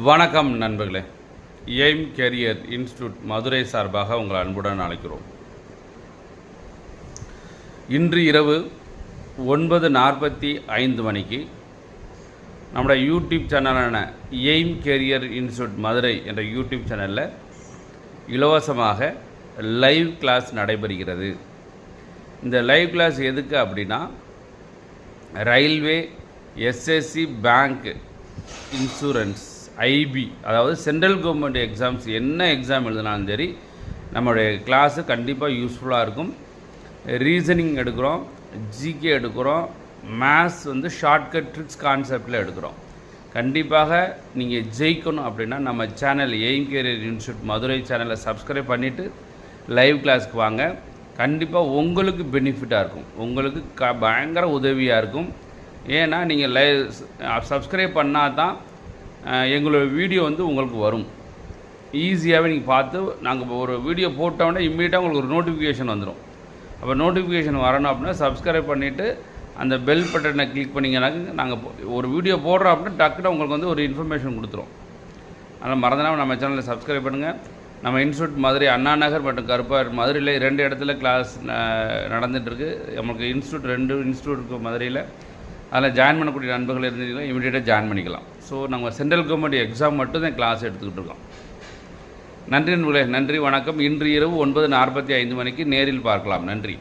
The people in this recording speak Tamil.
வணக்கம் நண்பர்களே. எய்ம் கேரியர் இன்ஸ்டியூட் மதுரை சார்பாக உங்கள் அன்புடன் அழைக்கிறோம். இன்று இரவு 9:45 மணிக்கு நம்முடைய யூடியூப் சேனலான எய்ம் கேரியர் இன்ஸ்டியூட் மதுரை என்ற யூடியூப் சேனலில் இலவசமாக லைவ் கிளாஸ் நடைபெறுகிறது. இந்த லைவ் கிளாஸ் எதுக்கு அப்படின்னா, railway, SSC, bank, insurance, IP, அதாவது சென்ட்ரல் கவர்மெண்ட் எக்ஸாம்ஸ் என்ன எக்ஸாம் எழுதினாலும் சரி நம்மளுடைய கிளாஸு கண்டிப்பாக யூஸ்ஃபுல்லாக இருக்கும். ரீசனிங் எடுக்கிறோம், ஜிகே எடுக்கிறோம், மேத்ஸ் ஷார்ட்கட் ட்ரிக்ஸ் கான்செப்டில் எடுக்கிறோம். கண்டிப்பாக நீங்கள் ஜெயிக்கணும் அப்படின்னா நம்ம channel Aim career institute Madurai சேனலை சப்ஸ்கிரைப் பண்ணிவிட்டு லைவ் கிளாஸ்க்கு வாங்க. கண்டிப்பாக உங்களுக்கு பெனிஃபிட்டாக இருக்கும், உங்களுக்கு பயங்கர உதவியாக இருக்கும். ஏன்னா நீங்கள் சப்ஸ்கிரைப் பண்ணால் தான் எங்களோட வீடியோ உங்களுக்கு வரும். ஈஸியாகவே நீங்கள் பார்த்து, நாங்கள் ஒரு வீடியோ போட்டோன்னே இம்மீடியட்டாக உங்களுக்கு ஒரு நோட்டிஃபிகேஷன் வந்துடும். அப்போ நோட்டிஃபிகேஷன் வரணும் அப்படின்னா சப்ஸ்கிரைப் பண்ணிவிட்டு அந்த பெல் பட்டனை கிளிக் பண்ணிங்கன்னாக்க நாங்கள் ஒரு வீடியோ போடுறோம் அப்படின்னா டக்குன்னு உங்களுக்கு ஒரு இன்ஃபர்மேஷன் கொடுத்துரும். அதனால் மறந்துடாமல் நம்ம சேனலில் சப்ஸ்கிரைப் பண்ணுங்கள். நம்ம இன்ஸ்டியூட் மதுரை அண்ணா நகர் மற்றும் கருப்பார் மதுரையில் 2 இடத்துல கிளாஸ் நடந்துகிட்ருக்கு. நம்மளுக்கு ரெண்டு இன்ஸ்டியூட் இருக்குது மதுரையில். அதில் ஜாயின் பண்ணக்கூடிய நண்பர்கள் இருந்தீங்கன்னா இமீடியட்டாக ஜாயின் பண்ணிக்கலாம். ஸோ நாங்கள் சென்ட்ரல் கவர்மெண்ட் எக்ஸாம் மட்டும் தான் கிளாஸ் எடுத்துக்கிட்டு இருக்கோம். நன்றி நண்பர்களே, நன்றி, வணக்கம். இன்று இரவு 9:45 மணிக்கு நேரில் பார்க்கலாம். நன்றி.